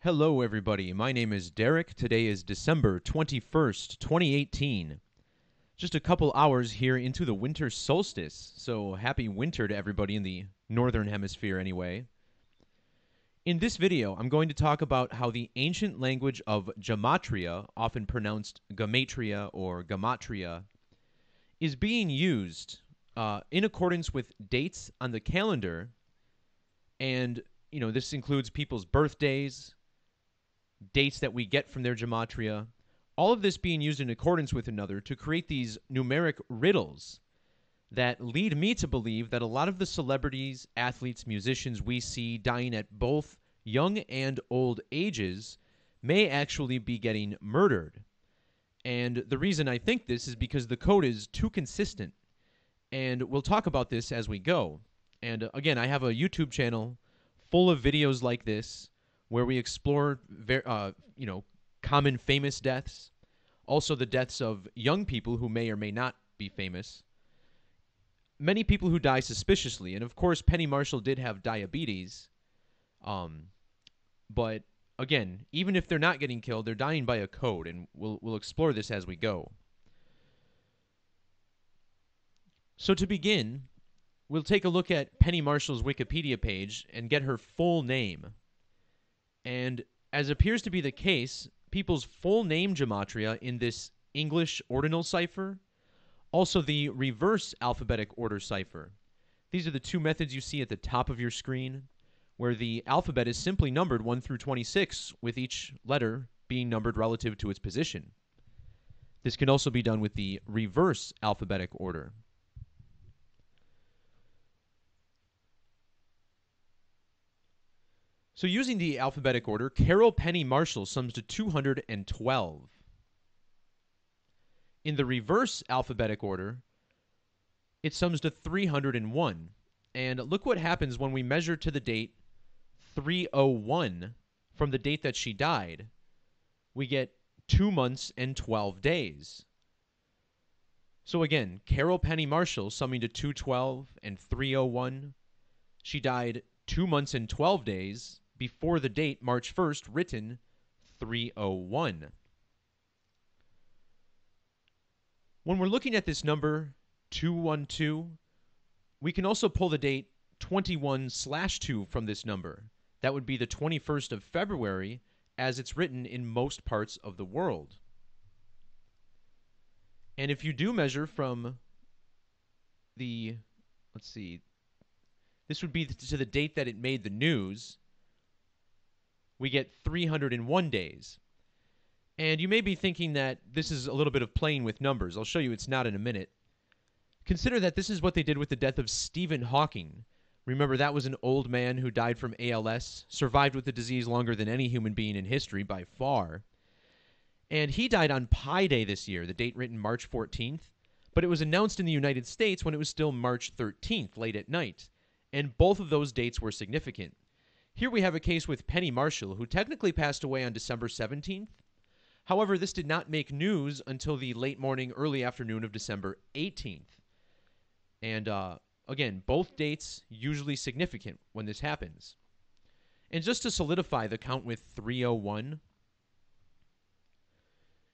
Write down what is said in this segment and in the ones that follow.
Hello, everybody. My name is Derek. Today is December 21st, 2018. Just a couple hours here into the winter solstice, so happy winter to everybody in the northern hemisphere, anyway. In this video, I'm going to talk about how the ancient language of Gematria, often pronounced Gematria or Gematria, is being used in accordance with dates on the calendar, and this includes people's birthdays, dates that we get from their gematria, all of this being used in accordance with another to create these numeric riddles that lead me to believe that a lot of the celebrities, athletes, musicians we see dying at both young and old ages may actually be getting murdered. And the reason I think this is because the code is too consistent. And we'll talk about this as we go. And again, I have a YouTube channel full of videos like this where we explore, common famous deaths, also the deaths of young people who may or may not be famous, many people who die suspiciously, and of course, Penny Marshall did have diabetes, but again, even if they're not getting killed, they're dying by a code, and we'll explore this as we go. So to begin, we'll take a look at Penny Marshall's Wikipedia page and get her full name. And as appears to be the case, people's full name gematria in this English ordinal cipher, also the reverse alphabetic order cipher. These are the two methods you see at the top of your screen, where the alphabet is simply numbered 1 through 26, with each letter being numbered relative to its position. This can also be done with the reverse alphabetic order. So using the alphabetic order, Carol Penny Marshall sums to 212. In the reverse alphabetic order, it sums to 301. And look what happens when we measure to the date 301 from the date that she died. We get 2 months and 12 days. So again, Carol Penny Marshall summing to 212 and 301. She died 2 months and 12 days before the date March 1st, written 301. When we're looking at this number 212, we can also pull the date 21/2 from this number. That would be the 21st of February, as it's written in most parts of the world. And if you do measure from the, let's see, this would be to the date that it made the news, we get 301 days. And you may be thinking that this is a little bit of playing with numbers. I'll show you it's not in a minute. Consider that this is what they did with the death of Stephen Hawking. Remember, that was an old man who died from ALS, survived with the disease longer than any human being in history by far. And he died on Pi Day this year, the date written March 14th, but it was announced in the United States when it was still March 13th, late at night. And both of those dates were significant. Here we have a case with Penny Marshall, who technically passed away on December 17th. However, this did not make news until the late morning, early afternoon of December 18th. And again, both dates usually significant when this happens. And just to solidify the count with 301,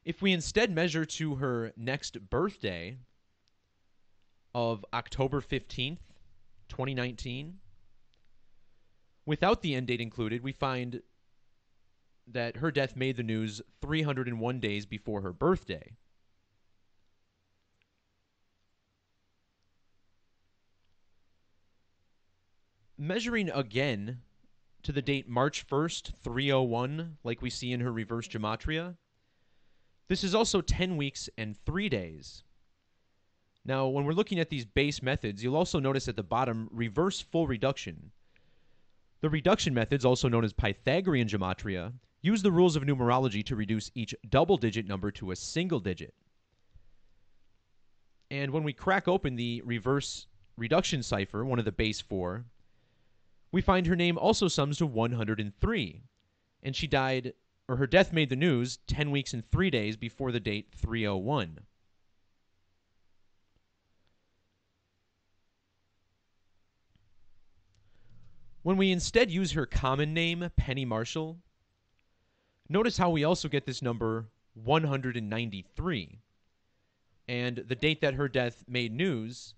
if we instead measure to her next birthday of October 15th, 2019, without the end date included, we find that her death made the news 301 days before her birthday. Measuring again to the date March 1st, 301, like we see in her reverse gematria, this is also 10 weeks and 3 days. Now, when we're looking at these base methods, you'll also notice at the bottom reverse full reduction. The reduction methods, also known as Pythagorean gematria, use the rules of numerology to reduce each double-digit number to a single digit. And when we crack open the reverse reduction cipher, one of the base 4, we find her name also sums to 103. And she died, or her death made the news 10 weeks and 3 days before the date 301. When we instead use her common name, Penny Marshall, Notice how we also get this number 193. And the date that her death made news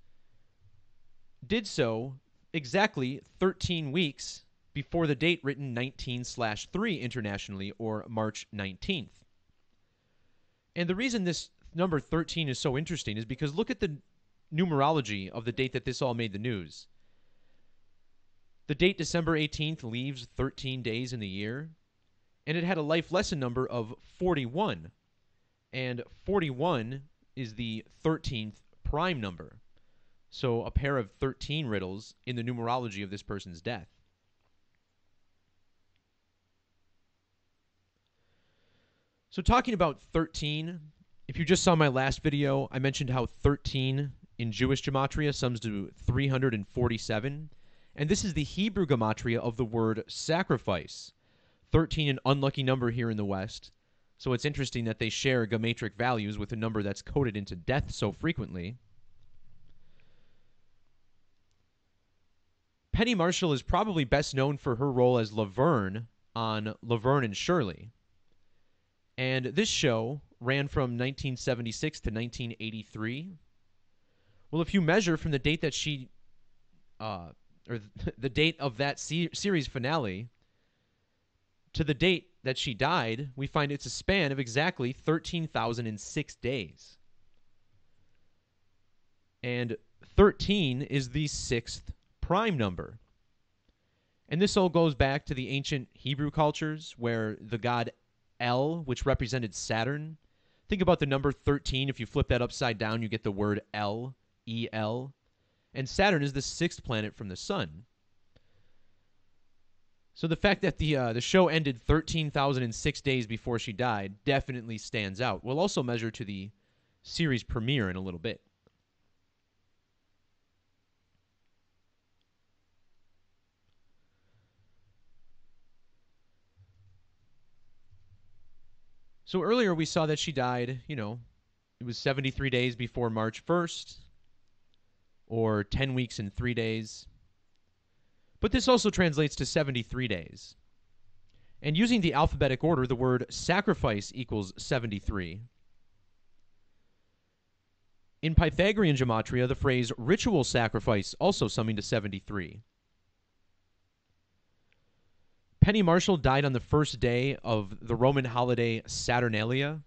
did so exactly 13 weeks before the date written 19/3 internationally, or March 19th. And the reason this number 13 is so interesting is because look at the numerology of the date that this all made the news. The date December 18th leaves 13 days in the year, and it had a life lesson number of 41. And 41 is the 13th prime number. So a pair of 13 riddles in the numerology of this person's death. So talking about 13, if you just saw my last video, I mentioned how 13 in Jewish Gematria sums to 347. And this is the Hebrew Gematria of the word sacrifice. 13, an unlucky number here in the West. So it's interesting that they share geometric values with a number that's coded into death so frequently. Penny Marshall is probably best known for her role as Laverne on Laverne and Shirley. And this show ran from 1976 to 1983. Well, if you measure from the date that she, or the date of that series finale to the date that she died, we find it's a span of exactly 13,006 days. And 13 is the sixth prime number. And this all goes back to the ancient Hebrew cultures where the god El, which represented Saturn. Think about the number 13. If you flip that upside down, you get the word El, E-L. And Saturn is the sixth planet from the sun. So the fact that the show ended 13,006 days before she died definitely stands out. We'll also measure to the series premiere in a little bit. So earlier we saw that she died, it was 73 days before March 1st, or 10 weeks and 3 days. But this also translates to 73 days. And using the alphabetic order, the word sacrifice equals 73. In Pythagorean gematria, the phrase ritual sacrifice also summing to 73. Penny Marshall died on the first day of the Roman holiday Saturnalia.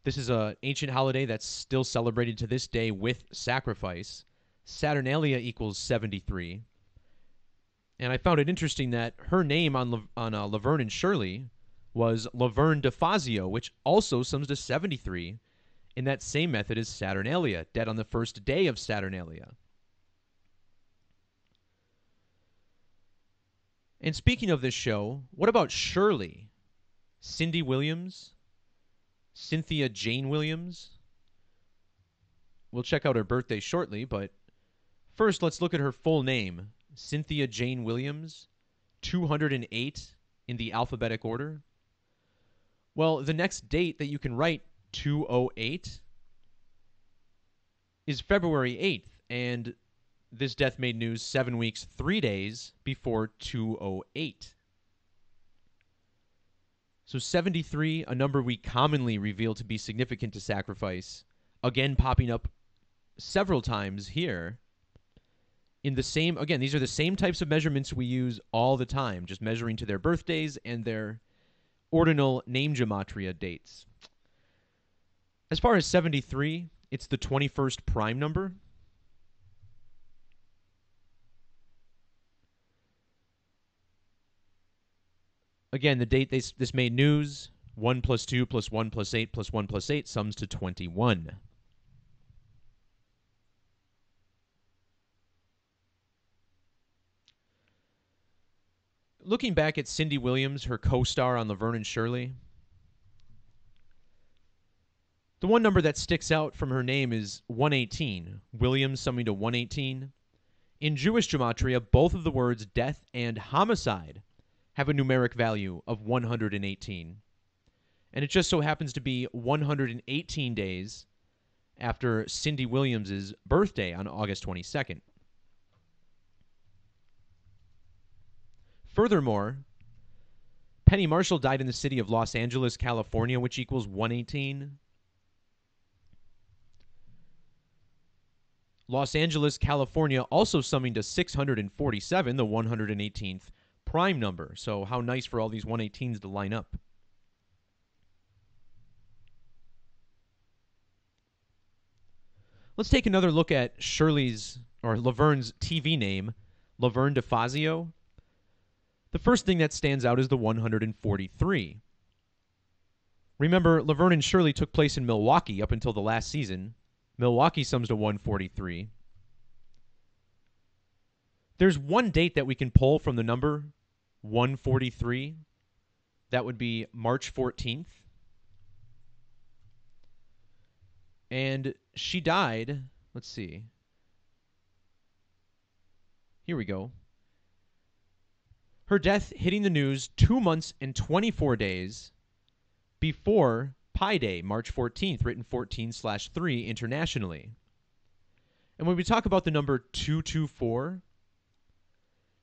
This is an ancient holiday that's still celebrated to this day with sacrifice. Saturnalia equals 73. And I found it interesting that her name on Laverne and Shirley was Laverne de Fazio, which also sums to 73 in that same method as Saturnalia, dead on the first day of Saturnalia. And speaking of this show, what about Shirley? Cindy Williams? Cynthia Jane Williams? We'll check out her birthday shortly, but first let's look at her full name. Cynthia Jane Williams, 208 in the alphabetic order. Well, the next date that you can write 208 is February 8th, and this death made news 7 weeks, 3 days before 208. So 73, a number we commonly reveal to be significant to sacrifice, again popping up several times here. In the same, again, these are the same types of measurements we use all the time, just measuring to their birthdays and their ordinal name gematria dates. As far as 73, it's the 21st prime number. Again, the date this made news, 1 plus 2 plus 1 plus 8 plus 1 plus 8 sums to 21. Looking back at Cindy Williams, her co-star on Laverne and Shirley, the one number that sticks out from her name is 118, Williams summing to 118. In Jewish gematria, both of the words death and homicide have a numeric value of 118. And it just so happens to be 118 days after Cindy Williams' birthday on August 22nd. Penny Marshall died in the city of Los Angeles, California, which equals 118. Los Angeles, California, also summing to 647, the 118th prime number. So how nice for all these 118s to line up. Let's take another look at Laverne's TV name, Laverne DeFazio. The first thing that stands out is the 143. Remember, Laverne and Shirley took place in Milwaukee up until the last season. Milwaukee sums to 143. There's one date that we can pull from the number 143. That would be March 14th. And she died, let's see. Here we go. Her death hitting the news 2 months and 24 days before Pi Day, March 14th, written 14/3 internationally. And when we talk about the number 224,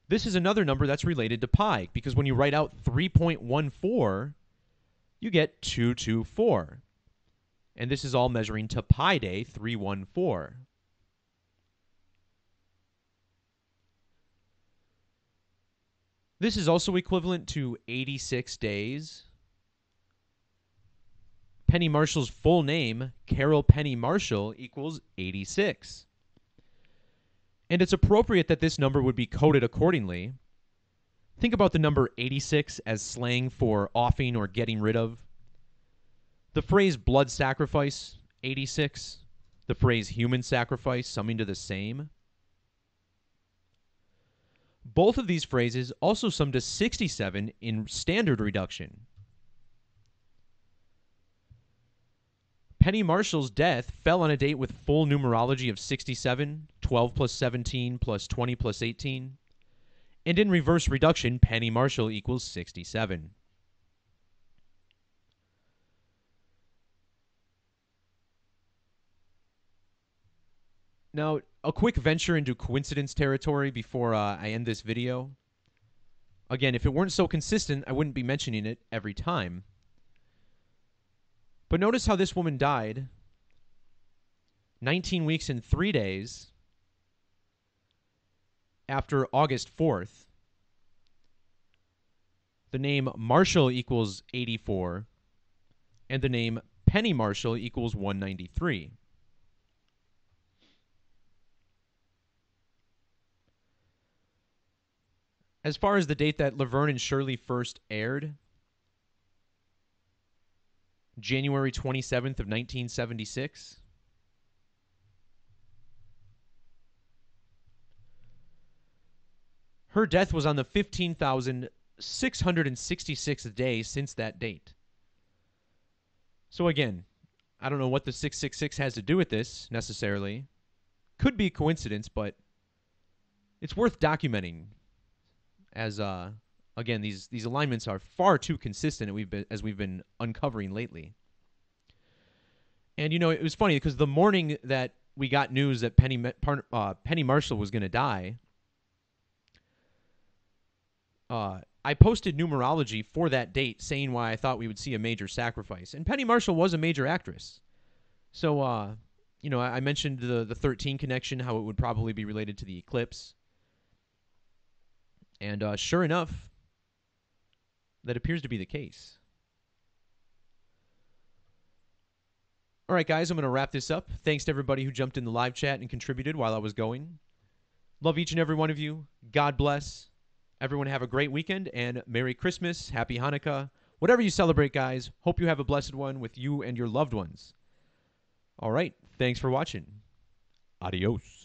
this is another number that's related to pi, because when you write out 3.14, you get 224. And this is all measuring to Pi Day 314. This is also equivalent to 86 days. Penny Marshall's full name, Carol Penny Marshall, equals 86. And it's appropriate that this number would be coded accordingly. Think about the number 86 as slang for offing or getting rid of. The phrase blood sacrifice, 86. The phrase human sacrifice, summing to the same. Both of these phrases also sum to 67 in standard reduction. Penny Marshall's death fell on a date with full numerology of 67, 12 plus 17 plus 20 plus 18. And in reverse reduction, Penny Marshall equals 67. Now, a quick venture into coincidence territory before I end this video. Again, if it weren't so consistent, I wouldn't be mentioning it every time. But notice how this woman died 19 weeks and 3 days after August 4th. The name Marshall equals 84, and the name Penny Marshall equals 193. As far as the date that Laverne and Shirley first aired, January 27th of 1976. Her death was on the 15,666th day since that date. So again, I don't know what the 666 has to do with this necessarily. Could be a coincidence, but it's worth documenting, as again, these alignments are far too consistent as we've been uncovering lately. And, you know, it was funny because the morning that we got news that Penny Marshall was going to die, I posted numerology for that date saying why I thought we would see a major sacrifice. And Penny Marshall was a major actress. So, you know, I mentioned the 13 connection, how it would probably be related to the eclipse. And sure enough, that appears to be the case. All right, guys, I'm going to wrap this up. Thanks to everybody who jumped in the live chat and contributed while I was going. Love each and every one of you. God bless. Everyone have a great weekend, and Merry Christmas, Happy Hanukkah. Whatever you celebrate, guys, hope you have a blessed one with you and your loved ones. All right, thanks for watching. Adios.